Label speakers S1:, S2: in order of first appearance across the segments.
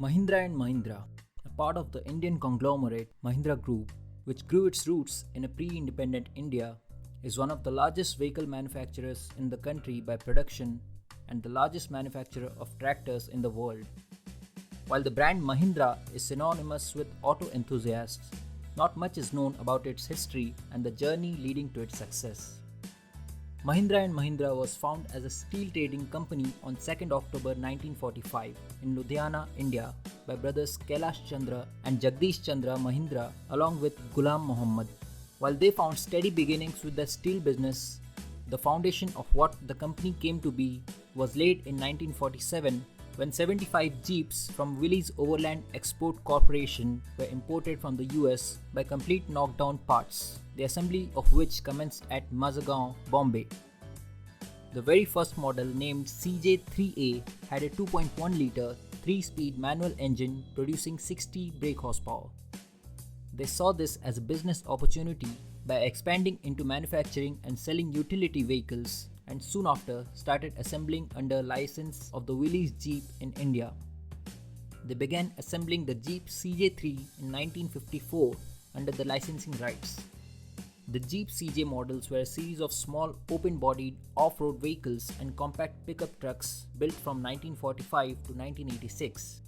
S1: Mahindra and Mahindra, a part of the Indian conglomerate Mahindra Group, which grew its roots in a pre-independent India, is one of the largest vehicle manufacturers in the country by production and the largest manufacturer of tractors in the world. While the brand Mahindra is synonymous with auto enthusiasts, not much is known about its history and the journey leading to its success. Mahindra and Mahindra was founded as a steel trading company on 2nd October 1945 in Ludhiana, India by brothers Kailash Chandra and Jagdish Chandra Mahindra along with Ghulam Muhammad. While they found steady beginnings with the steel business, the foundation of what the company came to be was laid in 1947 when 75 Jeeps from Willys Overland Export Corporation were imported from the US by complete knockdown parts, the assembly of which commenced at Mazagaon, Bombay. The very first model, named CJ3A, had a 2.1-litre 3-speed manual engine producing 60 brake horsepower. They saw this as a business opportunity by expanding into manufacturing and selling utility vehicles, and soon after started assembling under license of the Willys Jeep in India. They began assembling the Jeep CJ3 in 1954 under the licensing rights. The Jeep CJ models were a series of small open-bodied off-road vehicles and compact pickup trucks built from 1945 to 1986.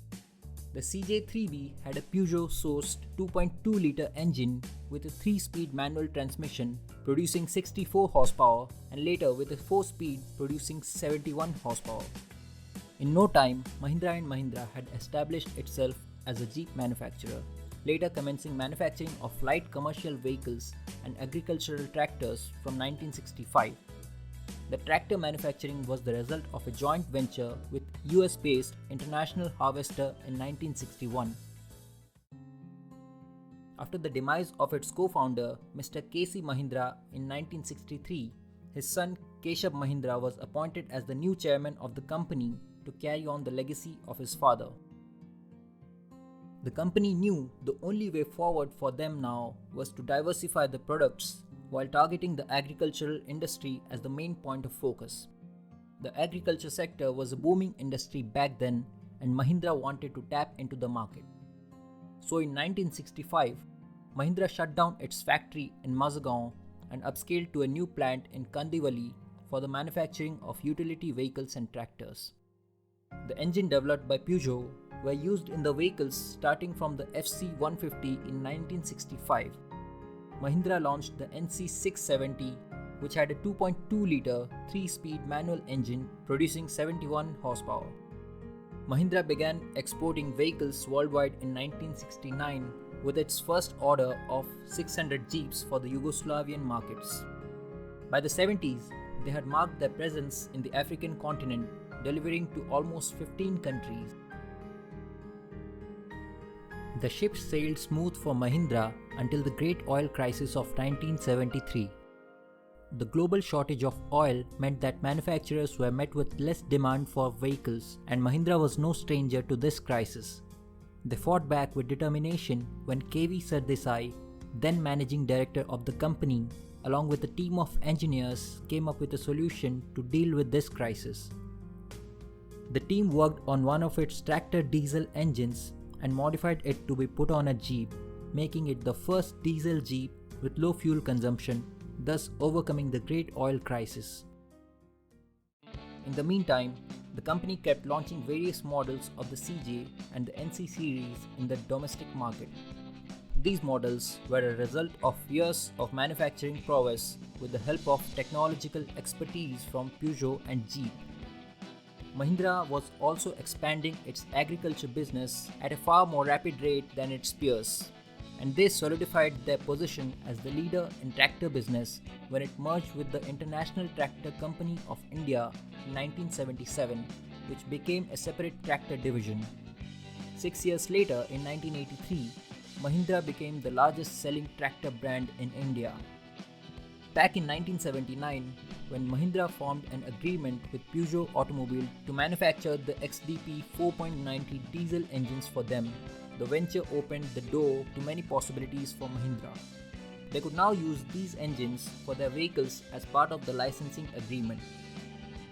S1: The CJ3B had a Peugeot-sourced 2.2-litre engine with a 3-speed manual transmission producing 64 horsepower and later with a 4-speed producing 71 horsepower. In no time, Mahindra and Mahindra had established itself as a Jeep manufacturer, later commencing manufacturing of light commercial vehicles and agricultural tractors from 1965. The tractor manufacturing was the result of a joint venture with US-based International Harvester in 1961. After the demise of its co-founder, Mr. K.C. Mahindra in 1963, his son Keshav Mahindra was appointed as the new chairman of the company to carry on the legacy of his father. The company knew the only way forward for them now was to diversify the products while targeting the agricultural industry as the main point of focus. The agriculture sector was a booming industry back then, and Mahindra wanted to tap into the market. So in 1965, Mahindra shut down its factory in Mazagaon and upscaled to a new plant in Kandivali for the manufacturing of utility vehicles and tractors. The engine developed by Peugeot were used in the vehicles starting from the FC150 in 1965. Mahindra launched the NC670, which had a 2.2-litre 3-speed manual engine producing 71 horsepower. Mahindra began exporting vehicles worldwide in 1969 with its first order of 600 Jeeps for the Yugoslavian markets. By the 70s, they had marked their presence in the African continent, delivering to almost 15 countries. The ship sailed smooth for Mahindra until the great oil crisis of 1973. The global shortage of oil meant that manufacturers were met with less demand for vehicles, and Mahindra was no stranger to this crisis. They fought back with determination when K.V. Sardesai, then managing director of the company, along with a team of engineers, came up with a solution to deal with this crisis. The team worked on one of its tractor diesel engines and modified it to be put on a Jeep, making it the first diesel Jeep with low fuel consumption, thus overcoming the great oil crisis. In the meantime, the company kept launching various models of the CJ and the NC series in the domestic market. These models were a result of years of manufacturing prowess with the help of technological expertise from Peugeot and Jeep. Mahindra was also expanding its agriculture business at a far more rapid rate than its peers, and they solidified their position as the leader in tractor business when it merged with the International Tractor Company of India in 1977, which became a separate tractor division. 6 years later, in 1983, Mahindra became the largest selling tractor brand in India. Back in 1979, when Mahindra formed an agreement with Peugeot Automobile to manufacture the XDP 4.90 diesel engines for them, the venture opened the door to many possibilities for Mahindra. They could now use these engines for their vehicles as part of the licensing agreement.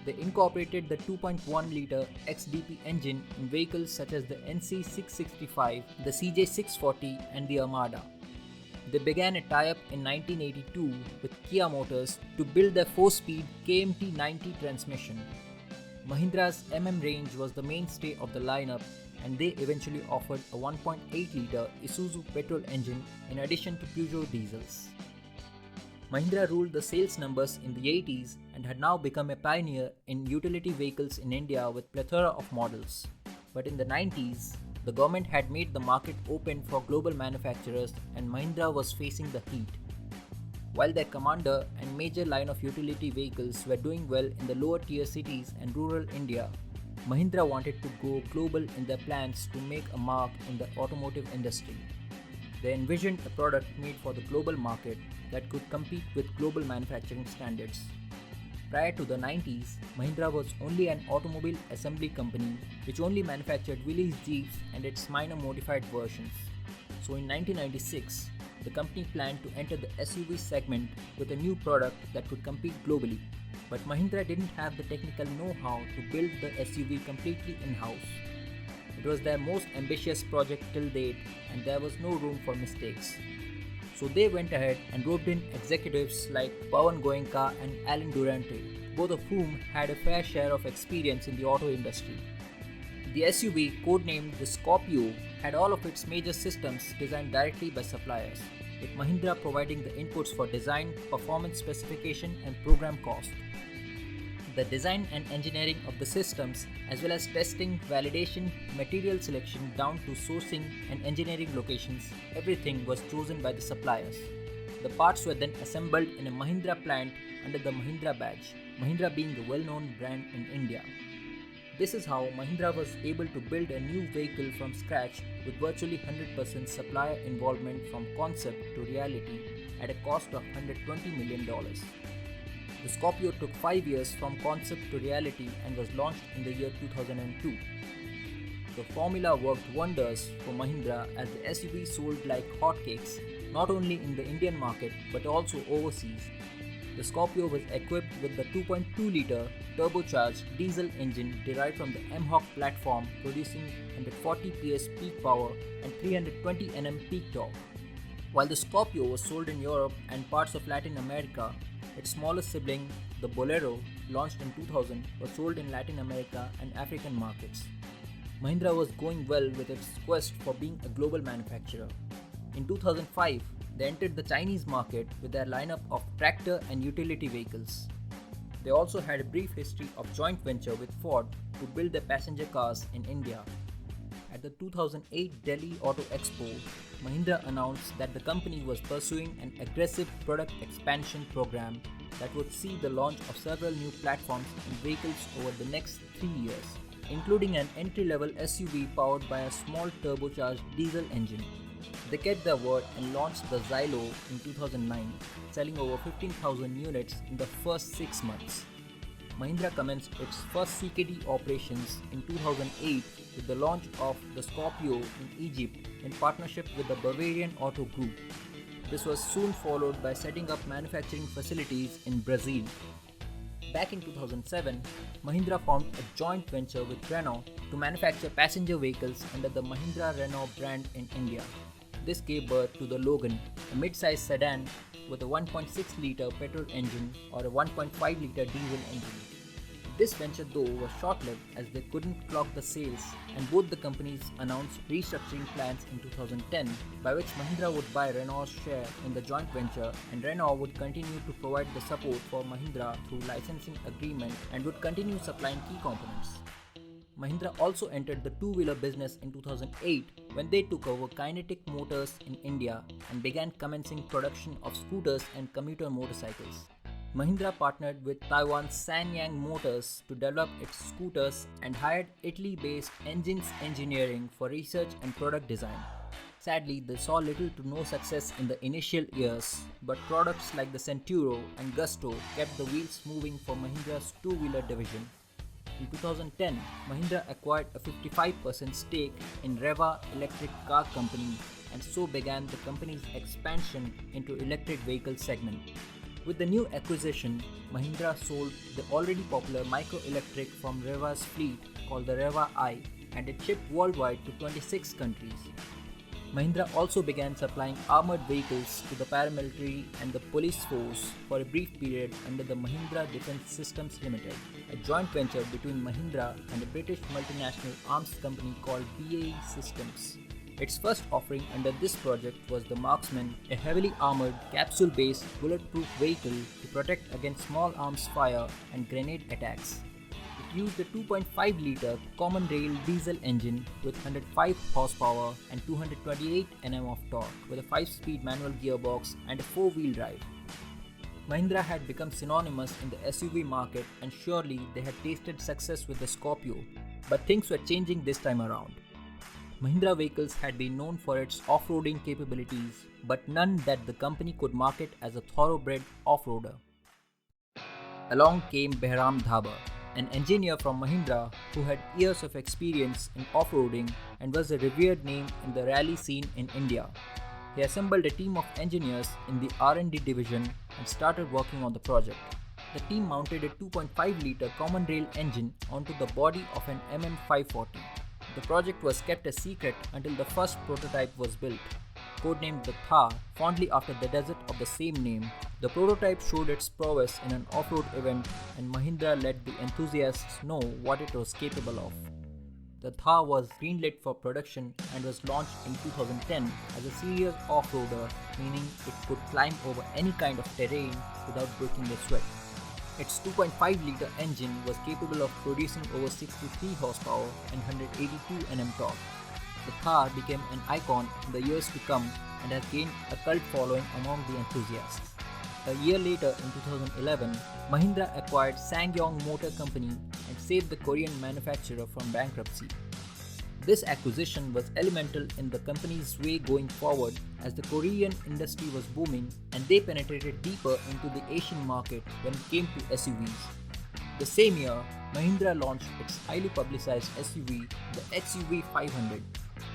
S1: They incorporated the 2.1-liter XDP engine in vehicles such as the NC665, the CJ640 and the Armada. They began a tie-up in 1982 with Kia Motors to build their 4-speed KMT90 transmission. Mahindra's range was the mainstay of the lineup, and they eventually offered a 1.8-liter Isuzu petrol engine in addition to Peugeot diesels. Mahindra ruled the sales numbers in the 80s and had now become a pioneer in utility vehicles in India with plethora of models. But in the 90s, the government had made the market open for global manufacturers and Mahindra was facing the heat. While their Commander and major line of utility vehicles were doing well in the lower tier cities and rural India, Mahindra wanted to go global in their plans to make a mark in the automotive industry. They envisioned a product made for the global market that could compete with global manufacturing standards. Prior to the 90s, Mahindra was only an automobile assembly company which only manufactured Willys Jeeps and its minor modified versions. So in 1996, the company planned to enter the SUV segment with a new product that could compete globally. But Mahindra didn't have the technical know-how to build the SUV completely in-house. It was their most ambitious project till date and there was no room for mistakes. So they went ahead and roped in executives like Pawan Goenka and Alan Durante, both of whom had a fair share of experience in the auto industry. The SUV, codenamed the Scorpio, had all of its major systems designed directly by suppliers, with Mahindra providing the inputs for design, performance specification and program cost. The design and engineering of the systems, as well as testing, validation, material selection down to sourcing and engineering locations, everything was chosen by the suppliers. The parts were then assembled in a Mahindra plant under the Mahindra badge, Mahindra being a well-known brand in India. This is how Mahindra was able to build a new vehicle from scratch with virtually 100% supplier involvement from concept to reality at a cost of $120 million. The Scorpio took 5 years from concept to reality and was launched in the year 2002. The formula worked wonders for Mahindra as the SUV sold like hotcakes, not only in the Indian market but also overseas. The Scorpio was equipped with the 2.2-liter turbocharged diesel engine derived from the Mhawk platform, producing 140 PS peak power and 320 Nm peak torque. While the Scorpio was sold in Europe and parts of Latin America, its smaller sibling, the Bolero, launched in 2000, was sold in Latin America and African markets. Mahindra was going well with its quest for being a global manufacturer. In 2005, they entered the Chinese market with their lineup of tractor and utility vehicles. They also had a brief history of joint venture with Ford to build their passenger cars in India. At the 2008 Delhi Auto Expo, Mahindra announced that the company was pursuing an aggressive product expansion program that would see the launch of several new platforms and vehicles over the next 3 years, including an entry-level SUV powered by a small turbocharged diesel engine. They kept their word and launched the Xylo in 2009, selling over 15,000 units in the first 6 months. Mahindra commenced its first CKD operations in 2008 with the launch of the Scorpio in Egypt in partnership with the Bavarian Auto Group. This was soon followed by setting up manufacturing facilities in Brazil. Back in 2007, Mahindra formed a joint venture with Renault to manufacture passenger vehicles under the Mahindra Renault brand in India. This gave birth to the Logan, a mid-size sedan with a 1.6-liter petrol engine or a 1.5-liter diesel engine. This venture though was short-lived as they couldn't clock the sales, and both the companies announced restructuring plans in 2010 by which Mahindra would buy Renault's share in the joint venture and Renault would continue to provide the support for Mahindra through licensing agreement and would continue supplying key components. Mahindra also entered the two-wheeler business in 2008 when they took over Kinetic Motors in India and began commencing production of scooters and commuter motorcycles. Mahindra partnered with Taiwan's Sanyang Motors to develop its scooters and hired Italy-based Engines Engineering for research and product design. Sadly, they saw little to no success in the initial years, but products like the Centuro and Gusto kept the wheels moving for Mahindra's two-wheeler division. In 2010, Mahindra acquired a 55% stake in Reva Electric Car Company and so began the company's expansion into electric vehicle segment. With the new acquisition, Mahindra sold the already popular micro-electric from Reva's fleet called the Reva I, and it shipped worldwide to 26 countries. Mahindra also began supplying armored vehicles to the paramilitary and the police force for a brief period under the Mahindra Defence Systems Limited, a joint venture between Mahindra and a British multinational arms company called BAE Systems. Its first offering under this project was the Marksman, a heavily armored, capsule-based, bulletproof vehicle to protect against small arms fire and grenade attacks. It used a 2.5-litre common rail diesel engine with 105 horsepower and 228 Nm of torque with a 5-speed manual gearbox and a 4-wheel drive. Mahindra had become synonymous in the SUV market, and surely they had tasted success with the Scorpio, but things were changing this time around. Mahindra vehicles had been known for its off-roading capabilities, but none that the company could market as a thoroughbred off-roader. Along came Behram Dhaba, an engineer from Mahindra who had years of experience in off-roading and was a revered name in the rally scene in India. He assembled a team of engineers in the R&D division and started working on the project. The team mounted a 2.5-litre common rail engine onto the body of an MM540. The project was kept a secret until the first prototype was built. Codenamed the Thar, fondly after the desert of the same name, the prototype showed its prowess in an off-road event, and Mahindra let the enthusiasts know what it was capable of. The Thar was greenlit for production and was launched in 2010 as a serious off-roader, meaning it could climb over any kind of terrain without breaking a sweat. Its 2.5-litre engine was capable of producing over 63 horsepower and 182 Nm torque. The Thar became an icon in the years to come and has gained a cult following among the enthusiasts. A year later, in 2011, Mahindra acquired SsangYong Motor Company and saved the Korean manufacturer from bankruptcy. This acquisition was elemental in the company's way going forward, as the Korean industry was booming and they penetrated deeper into the Asian market when it came to SUVs. The same year, Mahindra launched its highly publicized SUV, the XUV 500.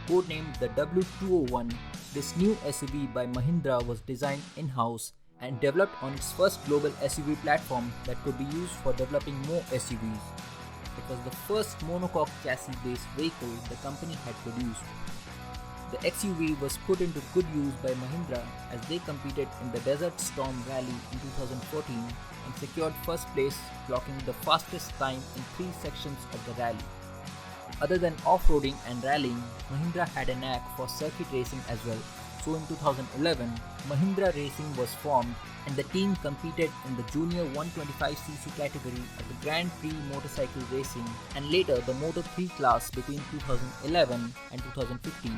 S1: Codenamed the W201, this new SUV by Mahindra was designed in-house and developed on its first global SUV platform that could be used for developing more SUVs. It was the first monocoque chassis-based vehicle the company had produced. The XUV was put into good use by Mahindra as they competed in the Desert Storm Rally in 2014 and secured first place, clocking the fastest time in 3 sections of the rally. Other than off-roading and rallying, Mahindra had a knack for circuit racing as well. So in 2011, Mahindra Racing was formed and the team competed in the junior 125cc category of the Grand Prix motorcycle racing and later the Moto3 class between 2011 and 2015.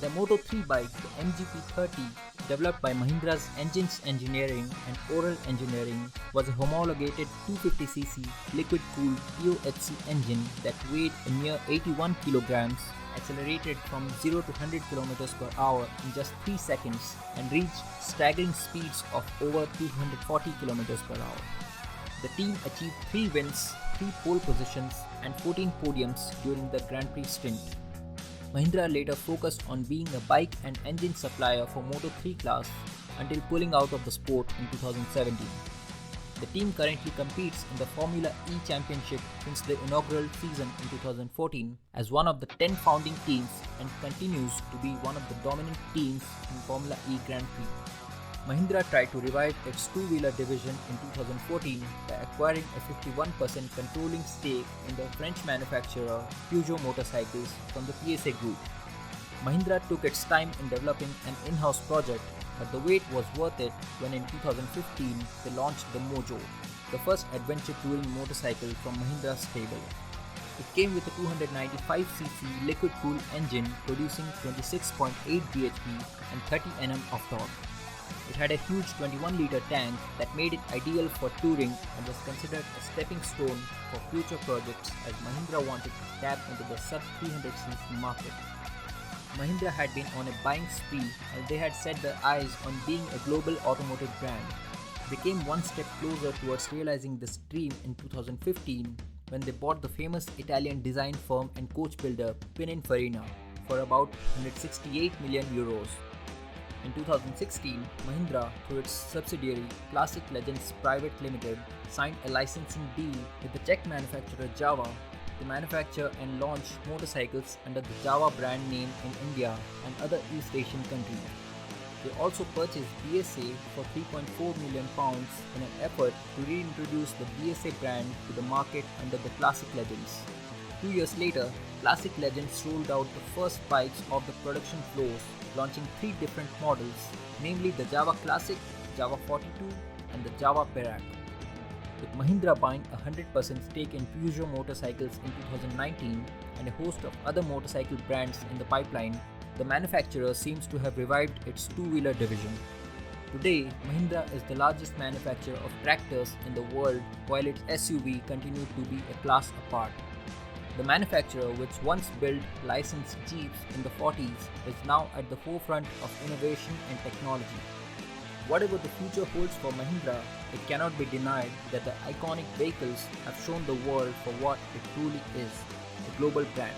S1: The Moto3 bike, the MGP30, developed by Mahindra's Engines Engineering and Oral Engineering, was a homologated 250cc liquid-cooled POHC engine that weighed a mere 81 kilograms, accelerated from 0 to 100 km per hour in just 3 seconds and reached staggering speeds of over 240 km per hour. The team achieved 3 wins, 3 pole positions and 14 podiums during the Grand Prix stint. Mahindra later focused on being a bike and engine supplier for Moto3 class until pulling out of the sport in 2017. The team currently competes in the Formula E Championship since the inaugural season in 2014 as one of the 10 founding teams and continues to be one of the dominant teams in Formula E Grand Prix. Mahindra tried to revive its two-wheeler division in 2014 by acquiring a 51% controlling stake in the French manufacturer Peugeot Motorcycles from the PSA Group. Mahindra took its time in developing an in-house project, but the wait was worth it when in 2015 they launched the Mojo, the first adventure touring motorcycle from Mahindra's stable. It came with a 295cc liquid-cooled engine producing 26.8 bhp and 30 Nm of torque. It had a huge 21-litre tank that made it ideal for touring and was considered a stepping stone for future projects as Mahindra wanted to tap into the sub-300cc market. Mahindra had been on a buying spree and they had set their eyes on being a global automotive brand. They came one step closer towards realizing this dream in 2015 when they bought the famous Italian design firm and coach builder Pininfarina for about 168 million euros. In 2016, Mahindra, through its subsidiary Classic Legends Private Limited, signed a licensing deal with the Czech manufacturer Java to manufacture and launch motorcycles under the Java brand name in India and other East Asian countries. They also purchased BSA for £3.4 million in an effort to reintroduce the BSA brand to the market under the Classic Legends. 2 years later, Classic Legends rolled out the first bikes of the production floors, launching 3 different models, namely the Java Classic, Java 42 and the Java Perak. With Mahindra buying a 100% stake in Peugeot motorcycles in 2019 and a host of other motorcycle brands in the pipeline, the manufacturer seems to have revived its two-wheeler division. Today, Mahindra is the largest manufacturer of tractors in the world, while its SUV continued to be a class apart. The manufacturer, which once built licensed Jeeps in the 40s, is now at the forefront of innovation and technology. Whatever the future holds for Mahindra, it cannot be denied that the iconic vehicles have shown the world for what it truly is, a global brand.